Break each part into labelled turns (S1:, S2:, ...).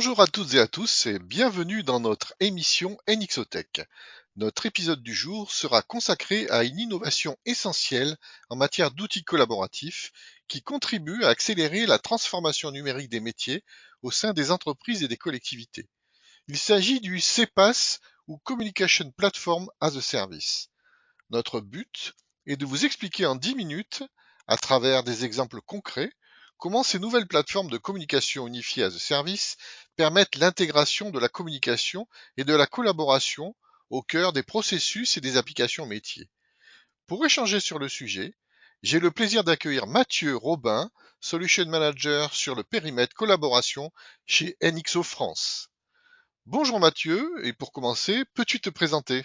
S1: Bonjour à toutes et à tous et bienvenue dans notre émission NXOTech. Notre épisode du jour sera consacré à une innovation essentielle en matière d'outils collaboratifs qui contribue à accélérer la transformation numérique des métiers au sein des entreprises et des collectivités. Il s'agit du CPaaS ou Communication Platform as a Service. Notre but est de vous expliquer en 10 minutes, à travers des exemples concrets, comment ces nouvelles plateformes de communication unifiée as a service permettent l'intégration de la communication et de la collaboration au cœur des processus et des applications métiers. Pour échanger sur le sujet, j'ai le plaisir d'accueillir Mathieu Robin, Solution Manager sur le périmètre collaboration chez NXO France. Bonjour Mathieu, et pour commencer, peux-tu te présenter?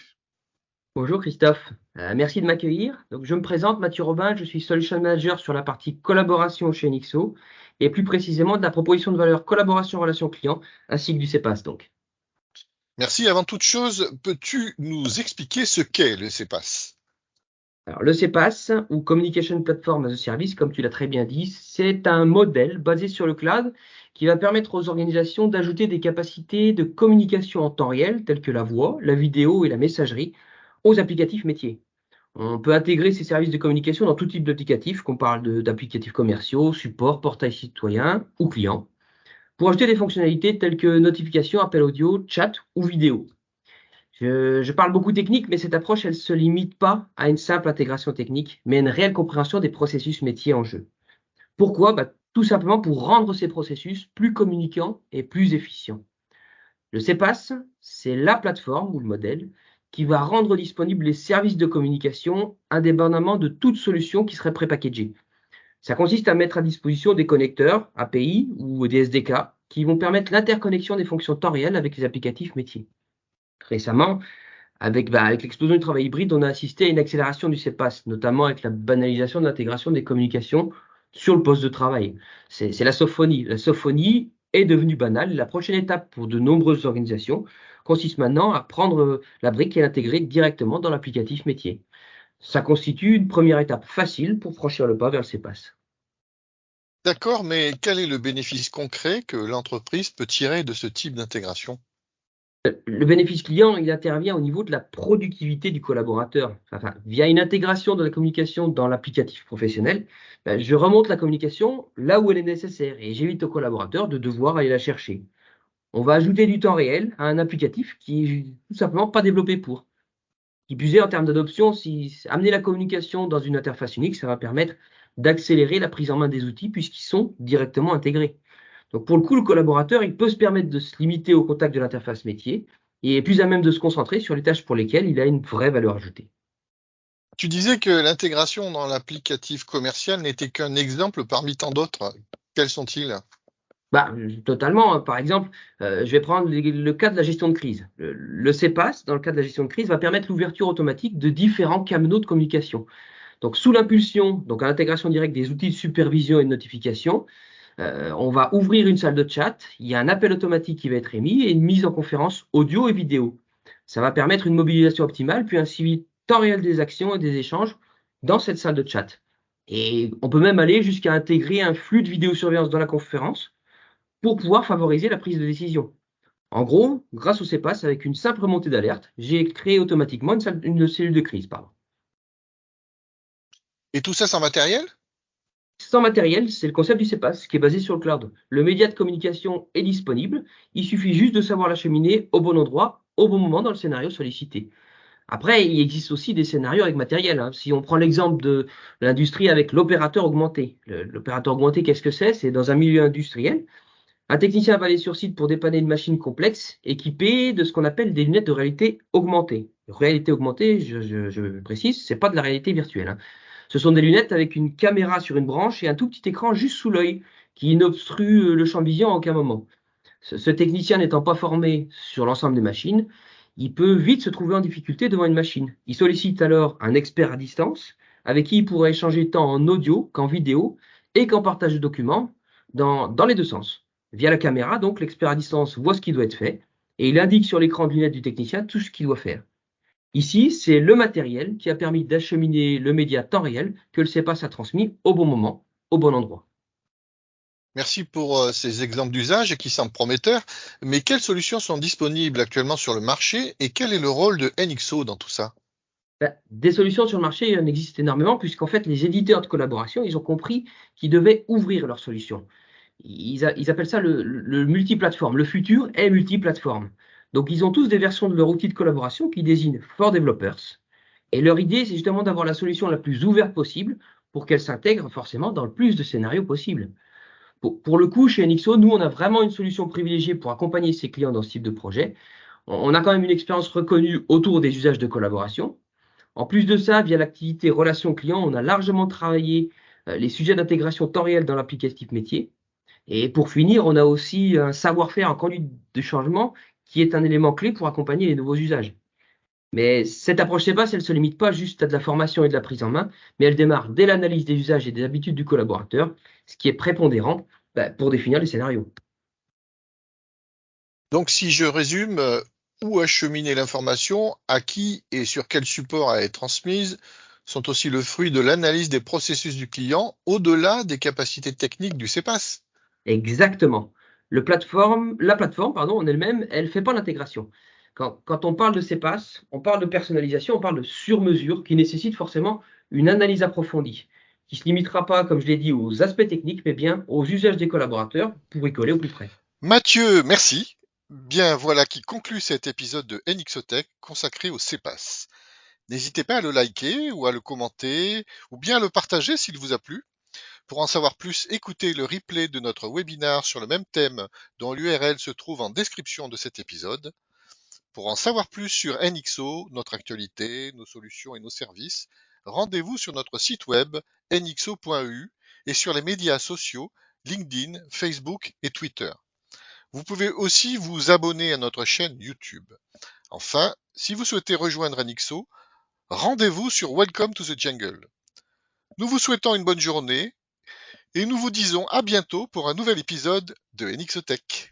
S2: Bonjour Christophe. Merci de m'accueillir. Donc, je me présente, Mathieu Robin, je suis Solution Manager sur la partie collaboration chez Nixo et plus précisément de la proposition de valeur collaboration relation client ainsi que du CPaaS donc.
S1: Merci. Avant toute chose, peux-tu nous expliquer ce qu'est le CPaaS?
S2: Alors, le CPaaS ou Communication Platform as a Service, comme tu l'as très bien dit, c'est un modèle basé sur le cloud qui va permettre aux organisations d'ajouter des capacités de communication en temps réel telles que la voix, la vidéo et la messagerie aux applicatifs métiers. On peut intégrer ces services de communication dans tout type d'applicatifs, qu'on parle d'applicatifs commerciaux, support, portail citoyen ou client, pour ajouter des fonctionnalités telles que notification, appel audio, chat ou vidéo. Je parle beaucoup technique, mais cette approche, elle ne se limite pas à une simple intégration technique, mais à une réelle compréhension des processus métiers en jeu. Pourquoi? Tout simplement pour rendre ces processus plus communicants et plus efficients. Le CPaaS, c'est la plateforme ou le modèle qui va rendre disponibles les services de communication indépendamment de toute solution qui serait prépackagée. Ça consiste à mettre à disposition des connecteurs API ou des SDK qui vont permettre l'interconnexion des fonctions temps réel avec les applicatifs métiers. Récemment, avec l'explosion du travail hybride, on a assisté à une accélération du CPaaS, notamment avec la banalisation de l'intégration des communications sur le poste de travail. C'est la sophonie. La sophonie est devenue banale. La prochaine étape pour de nombreuses organisations consiste maintenant à prendre la brique et l'intégrer directement dans l'applicatif métier. Ça constitue une première étape facile pour franchir le pas vers le CPaaS.
S1: D'accord, mais quel est le bénéfice concret que l'entreprise peut tirer de ce type d'intégration?
S2: Le bénéfice client, il intervient au niveau de la productivité du collaborateur. Enfin, via une intégration de la communication dans l'applicatif professionnel, je remonte la communication là où elle est nécessaire et j'évite au collaborateur de devoir aller la chercher. On va ajouter du temps réel à un applicatif qui est tout simplement pas développé pour. Qui plus est, en termes d'adoption, si amener la communication dans une interface unique, ça va permettre d'accélérer la prise en main des outils puisqu'ils sont directement intégrés. Donc pour le coup, le collaborateur, il peut se permettre de se limiter au contact de l'interface métier et est plus à même de se concentrer sur les tâches pour lesquelles il a une vraie valeur ajoutée.
S1: Tu disais que l'intégration dans l'applicatif commercial n'était qu'un exemple parmi tant d'autres. Quels sont-ils?
S2: Totalement, hein. Par exemple, je vais prendre le cas de la gestion de crise. Le CPaaS, dans le cas de la gestion de crise, va permettre l'ouverture automatique de différents canaux de communication. Donc sous l'impulsion, donc à l'intégration directe des outils de supervision et de notification, on va ouvrir une salle de chat, il y a un appel automatique qui va être émis et une mise en conférence audio et vidéo. Ça va permettre une mobilisation optimale, puis un suivi temps réel des actions et des échanges dans cette salle de chat. Et on peut même aller jusqu'à intégrer un flux de vidéosurveillance dans la conférence pour pouvoir favoriser la prise de décision. En gros, grâce au CPaaS, avec une simple montée d'alerte, j'ai créé automatiquement une cellule de crise. Pardon.
S1: Et tout ça sans matériel?
S2: Sans matériel, c'est le concept du CPaaS qui est basé sur le cloud. Le média de communication est disponible, il suffit juste de savoir l'acheminer au bon endroit, au bon moment dans le scénario sollicité. Après, il existe aussi des scénarios avec matériel, hein. Si on prend l'exemple de l'industrie avec l'opérateur augmenté. L'opérateur augmenté, qu'est-ce que c'est? C'est dans un milieu industriel. Un technicien va aller sur site pour dépanner une machine complexe équipée de ce qu'on appelle des lunettes de réalité augmentée. Réalité augmentée, je précise, c'est pas de la réalité virtuelle, hein. Ce sont des lunettes avec une caméra sur une branche et un tout petit écran juste sous l'œil qui n'obstrue le champ de vision à aucun moment. Ce technicien n'étant pas formé sur l'ensemble des machines, il peut vite se trouver en difficulté devant une machine. Il sollicite alors un expert à distance avec qui il pourra échanger tant en audio qu'en vidéo et qu'en partage de documents dans les deux sens. Via la caméra, donc, l'expert à distance voit ce qui doit être fait et il indique sur l'écran de lunettes du technicien tout ce qu'il doit faire. Ici, c'est le matériel qui a permis d'acheminer le média temps réel que le CEPAS a transmis au bon moment, au bon endroit.
S1: Merci pour ces exemples d'usage qui semblent prometteurs, mais quelles solutions sont disponibles actuellement sur le marché et quel est le rôle de NXO dans tout ça?
S2: Bah, des solutions sur le marché, il en existe énormément, puisqu'en fait, les éditeurs de collaboration, ils ont compris qu'ils devaient ouvrir leurs solutions. Ils appellent ça le multiplateforme. Le futur est multiplateforme. Donc, ils ont tous des versions de leur outil de collaboration qui désignent For Developers. Et leur idée, c'est justement d'avoir la solution la plus ouverte possible pour qu'elle s'intègre forcément dans le plus de scénarios possibles. Pour le coup, chez NXO, nous, on a vraiment une solution privilégiée pour accompagner ces clients dans ce type de projet. On a quand même une expérience reconnue autour des usages de collaboration. En plus de ça, via l'activité relation client, on a largement travaillé les sujets d'intégration temps réel dans l'applicatif métier. Et pour finir, on a aussi un savoir-faire en conduite de changement qui est un élément clé pour accompagner les nouveaux usages. Mais cette approche CEPAS, elle ne se limite pas juste à de la formation et de la prise en main, mais elle démarre dès l'analyse des usages et des habitudes du collaborateur, ce qui est prépondérant pour définir les scénarios.
S1: Donc si je résume, où acheminer l'information, à qui et sur quel support elle est transmise, sont aussi le fruit de l'analyse des processus du client au-delà des capacités techniques du CEPAS.
S2: Exactement. La plateforme, pardon, en elle-même, elle ne fait pas l'intégration. Quand on parle de CEPAS, on parle de personnalisation, on parle de sur-mesure qui nécessite forcément une analyse approfondie, qui ne se limitera pas, comme je l'ai dit, aux aspects techniques, mais bien aux usages des collaborateurs pour y coller au plus près.
S1: Mathieu, merci. Bien, voilà qui conclut cet épisode de NXOTech consacré au CEPAS. N'hésitez pas à le liker ou à le commenter ou bien à le partager s'il vous a plu. Pour en savoir plus, écoutez le replay de notre webinar sur le même thème dont l'URL se trouve en description de cet épisode. Pour en savoir plus sur NXO, notre actualité, nos solutions et nos services, rendez-vous sur notre site web nxo.eu et sur les médias sociaux LinkedIn, Facebook et Twitter. Vous pouvez aussi vous abonner à notre chaîne YouTube. Enfin, si vous souhaitez rejoindre NXO, rendez-vous sur Welcome to the Jungle. Nous vous souhaitons une bonne journée et nous vous disons à bientôt pour un nouvel épisode de NXO Tech.